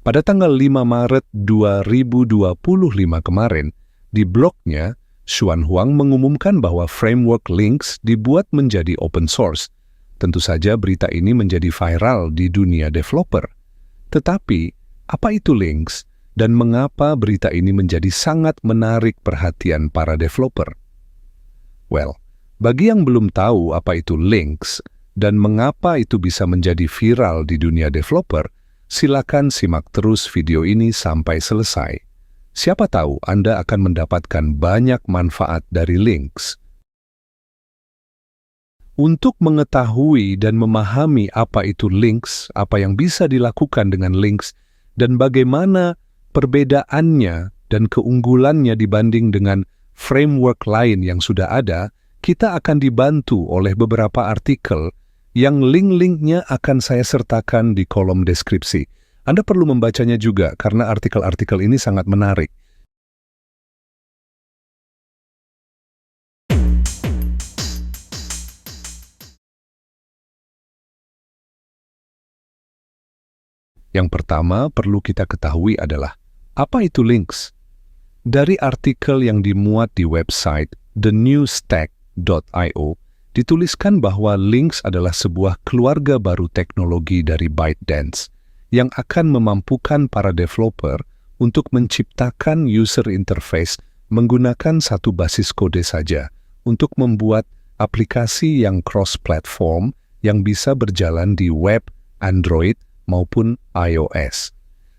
Pada tanggal 5 Maret 2025 kemarin, di blognya, Xuan Huang mengumumkan bahwa framework Links dibuat menjadi open source. Tentu saja berita ini menjadi viral di dunia developer. Tetapi, apa itu Links dan mengapa berita ini menjadi sangat menarik perhatian para developer? Well, bagi yang belum tahu apa itu Links dan mengapa itu bisa menjadi viral di dunia developer, silakan simak terus video ini sampai selesai. Siapa tahu Anda akan mendapatkan banyak manfaat dari Links. Untuk mengetahui dan memahami apa itu Links, apa yang bisa dilakukan dengan Links, dan bagaimana perbedaannya dan keunggulannya dibanding dengan framework lain yang sudah ada, kita akan dibantu oleh beberapa artikel yang link-linknya akan saya sertakan di kolom deskripsi. Anda perlu membacanya juga karena artikel-artikel ini sangat menarik. Yang pertama perlu kita ketahui adalah, apa itu Links? Dari artikel yang dimuat di website thenewstack.io, dituliskan bahwa Links adalah sebuah keluarga baru teknologi dari ByteDance yang akan memampukan para developer untuk menciptakan user interface menggunakan satu basis kode saja untuk membuat aplikasi yang cross-platform yang bisa berjalan di web, Android, maupun iOS.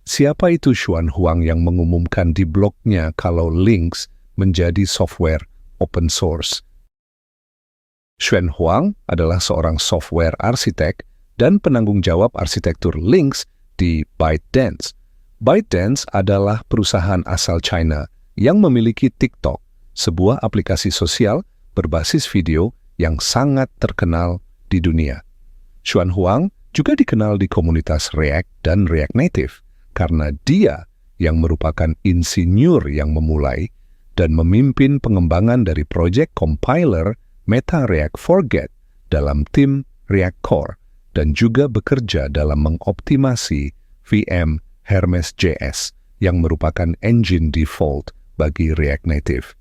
Siapa itu Xuan Huang yang mengumumkan di blognya kalau Links menjadi software open source? Xuan Huang adalah seorang software arsitek dan penanggung jawab arsitektur Links di ByteDance. ByteDance adalah perusahaan asal China yang memiliki TikTok, sebuah aplikasi sosial berbasis video yang sangat terkenal di dunia. Xuan Huang juga dikenal di komunitas React dan React Native karena dia yang merupakan insinyur yang memulai dan memimpin pengembangan dari proyek compiler Meta React Forget dalam tim React Core dan juga bekerja dalam mengoptimasi VM Hermes.js yang merupakan engine default bagi React Native.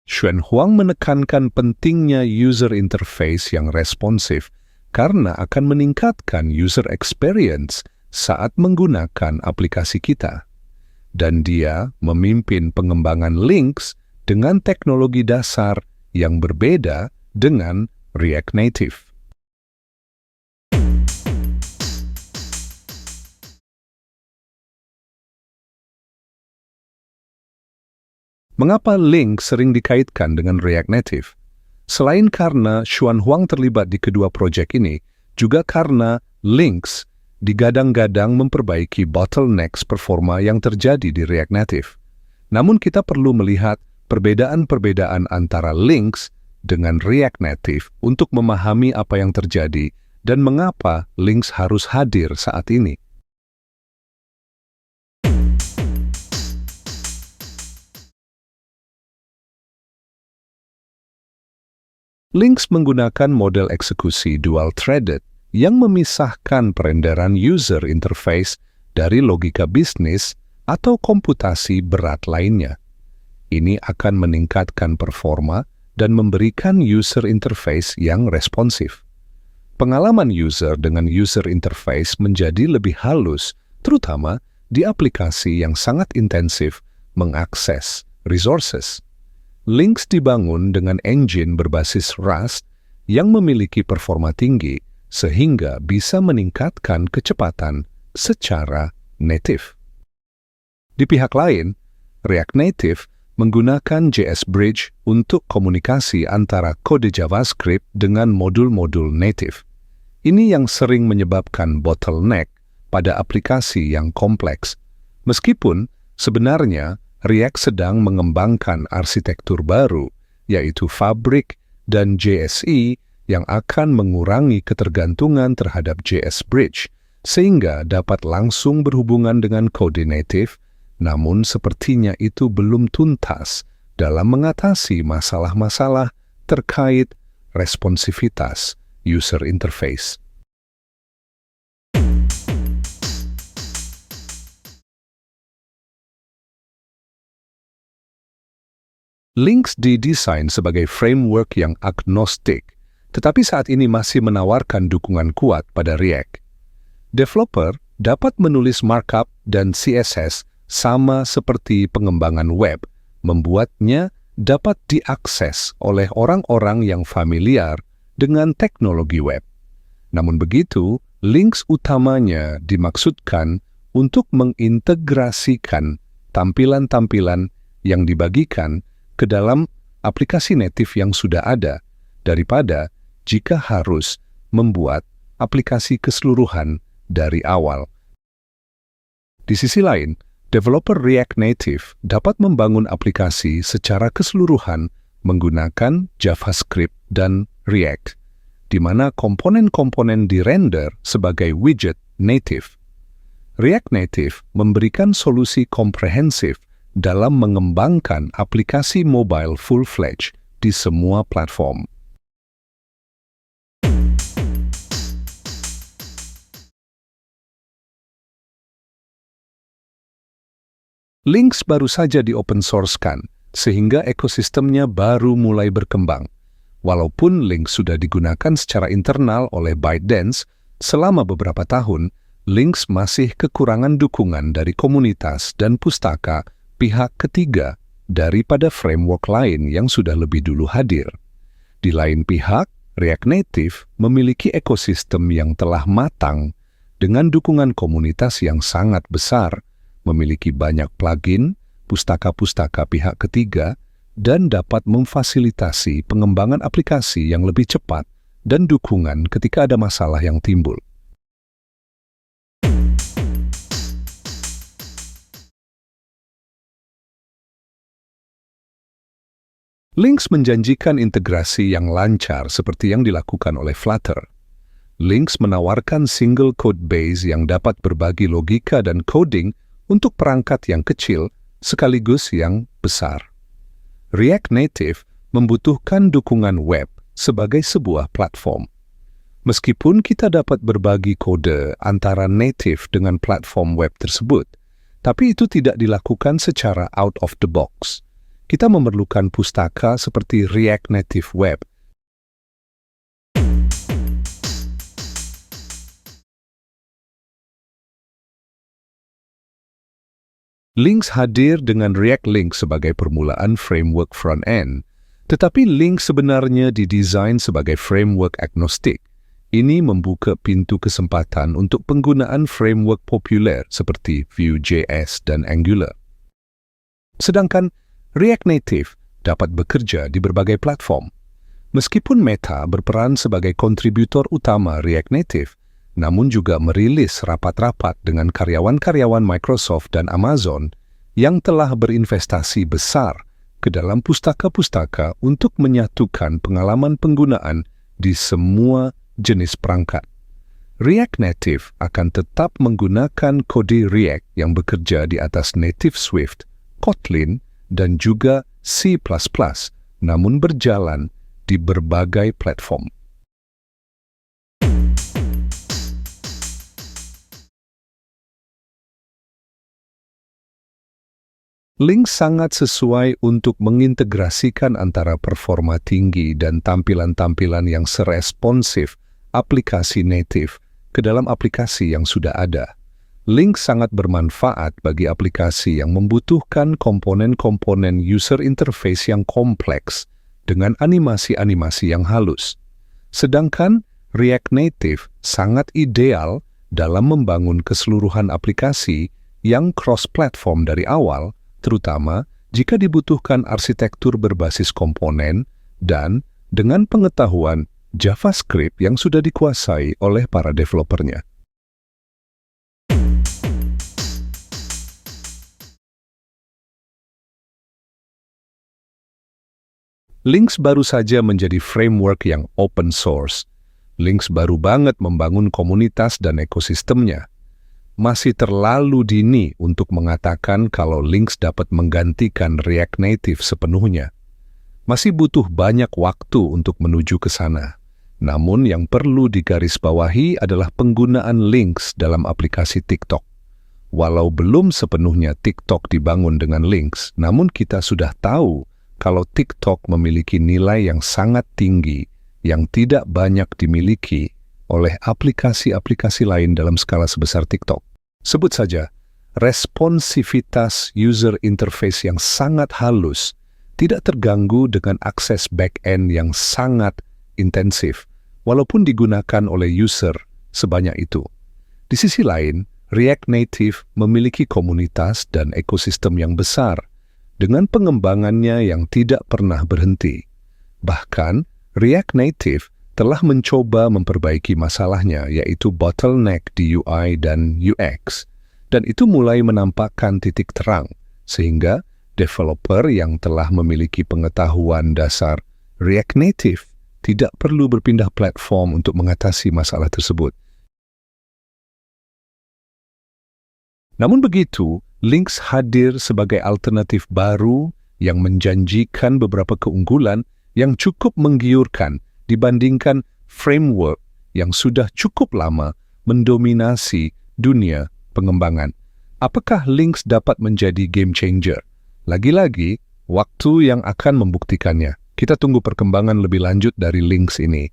Xuan Huang menekankan pentingnya user interface yang responsif karena akan meningkatkan user experience saat menggunakan aplikasi kita. Dan dia memimpin pengembangan Links dengan teknologi dasar yang berbeda dengan React Native. Mengapa Links sering dikaitkan dengan React Native? Selain karena Xuan Huang terlibat di kedua proyek ini, juga karena Links digadang-gadang memperbaiki bottlenecks performa yang terjadi di React Native. Namun kita perlu melihat perbedaan-perbedaan antara Links dengan React Native untuk memahami apa yang terjadi dan mengapa Links harus hadir saat ini. Links menggunakan model eksekusi dual-threaded yang memisahkan perendaran user interface dari logika bisnis atau komputasi berat lainnya. Ini akan meningkatkan performa dan memberikan user interface yang responsif. Pengalaman user dengan user interface menjadi lebih halus, terutama di aplikasi yang sangat intensif mengakses resources. Links dibangun dengan engine berbasis Rust yang memiliki performa tinggi sehingga bisa meningkatkan kecepatan secara native. Di pihak lain, React Native menggunakan JS Bridge untuk komunikasi antara kode JavaScript dengan modul-modul native. Ini yang sering menyebabkan bottleneck pada aplikasi yang kompleks. Meskipun sebenarnya React sedang mengembangkan arsitektur baru, yaitu Fabric dan JSE yang akan mengurangi ketergantungan terhadap JS Bridge, sehingga dapat langsung berhubungan dengan kode native, namun sepertinya itu belum tuntas dalam mengatasi masalah-masalah terkait responsivitas user interface. Links didesain sebagai framework yang agnostik, tetapi saat ini masih menawarkan dukungan kuat pada React. Developer dapat menulis markup dan CSS sama seperti pengembangan web, membuatnya dapat diakses oleh orang-orang yang familiar dengan teknologi web. Namun begitu, links utamanya dimaksudkan untuk mengintegrasikan tampilan-tampilan yang dibagikan ke dalam aplikasi native yang sudah ada, daripada jika harus membuat aplikasi keseluruhan dari awal. Di sisi lain, developer React Native dapat membangun aplikasi secara keseluruhan menggunakan JavaScript dan React, di mana komponen-komponen dirender sebagai widget native. React Native memberikan solusi komprehensif dalam mengembangkan aplikasi mobile full-fledged di semua platform. Links baru saja di-open source-kan, sehingga ekosistemnya baru mulai berkembang. Walaupun Links sudah digunakan secara internal oleh ByteDance selama beberapa tahun, Links masih kekurangan dukungan dari komunitas dan pustaka pihak ketiga daripada framework lain yang sudah lebih dulu hadir. Di lain pihak, React Native memiliki ekosistem yang telah matang dengan dukungan komunitas yang sangat besar, memiliki banyak plugin, pustaka-pustaka pihak ketiga, dan dapat memfasilitasi pengembangan aplikasi yang lebih cepat dan dukungan ketika ada masalah yang timbul. Links menjanjikan integrasi yang lancar seperti yang dilakukan oleh Flutter. Links menawarkan single code base yang dapat berbagi logika dan coding untuk perangkat yang kecil sekaligus yang besar. React Native membutuhkan dukungan web sebagai sebuah platform. Meskipun kita dapat berbagi kode antara native dengan platform web tersebut, tapi itu tidak dilakukan secara out of the box. Kita memerlukan pustaka seperti React Native Web. Links hadir dengan React Link sebagai permulaan framework front-end, tetapi Links sebenarnya didesain sebagai framework agnostik. Ini membuka pintu kesempatan untuk penggunaan framework populer seperti Vue.js dan Angular. Sedangkan React Native dapat bekerja di berbagai platform. Meskipun Meta berperan sebagai kontributor utama React Native, namun juga merilis rapat-rapat dengan karyawan-karyawan Microsoft dan Amazon yang telah berinvestasi besar ke dalam pustaka-pustaka untuk menyatukan pengalaman penggunaan di semua jenis perangkat. React Native akan tetap menggunakan kode React yang bekerja di atas native Swift, Kotlin, dan juga C++, namun berjalan di berbagai platform. Links sangat sesuai untuk mengintegrasikan antara performa tinggi dan tampilan-tampilan yang seresponsif aplikasi native ke dalam aplikasi yang sudah ada. Links sangat bermanfaat bagi aplikasi yang membutuhkan komponen-komponen user interface yang kompleks dengan animasi-animasi yang halus. Sedangkan React Native sangat ideal dalam membangun keseluruhan aplikasi yang cross-platform dari awal, terutama jika dibutuhkan arsitektur berbasis komponen dan dengan pengetahuan JavaScript yang sudah dikuasai oleh para developernya. Links baru saja menjadi framework yang open source. Links baru banget membangun komunitas dan ekosistemnya. Masih terlalu dini untuk mengatakan kalau Links dapat menggantikan React Native sepenuhnya. Masih butuh banyak waktu untuk menuju ke sana. Namun yang perlu digarisbawahi adalah penggunaan Links dalam aplikasi TikTok. Walau belum sepenuhnya TikTok dibangun dengan Links, namun kita sudah tahu kalau TikTok memiliki nilai yang sangat tinggi yang tidak banyak dimiliki oleh aplikasi-aplikasi lain dalam skala sebesar TikTok. Sebut saja, responsivitas user interface yang sangat halus, tidak terganggu dengan akses back-end yang sangat intensif, walaupun digunakan oleh user sebanyak itu. Di sisi lain, React Native memiliki komunitas dan ekosistem yang besar, dengan pengembangannya yang tidak pernah berhenti. Bahkan, React Native telah mencoba memperbaiki masalahnya, yaitu bottleneck di UI dan UX, dan itu mulai menampakkan titik terang, sehingga developer yang telah memiliki pengetahuan dasar React Native tidak perlu berpindah platform untuk mengatasi masalah tersebut. Namun begitu, Lynx hadir sebagai alternatif baru yang menjanjikan beberapa keunggulan yang cukup menggiurkan dibandingkan framework yang sudah cukup lama mendominasi dunia pengembangan. Apakah Lynx dapat menjadi game changer? Lagi-lagi, waktu yang akan membuktikannya. Kita tunggu perkembangan lebih lanjut dari Lynx ini.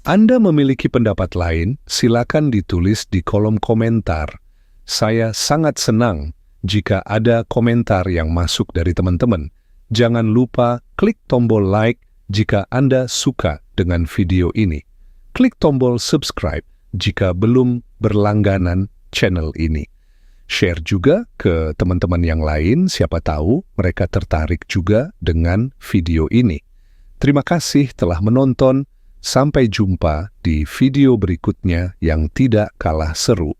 Anda memiliki pendapat lain, silakan ditulis di kolom komentar. Saya sangat senang jika ada komentar yang masuk dari teman-teman. Jangan lupa klik tombol like jika Anda suka dengan video ini. Klik tombol subscribe jika belum berlangganan channel ini. Share juga ke teman-teman yang lain, siapa tahu mereka tertarik juga dengan video ini. Terima kasih telah menonton. Sampai jumpa di video berikutnya yang tidak kalah seru.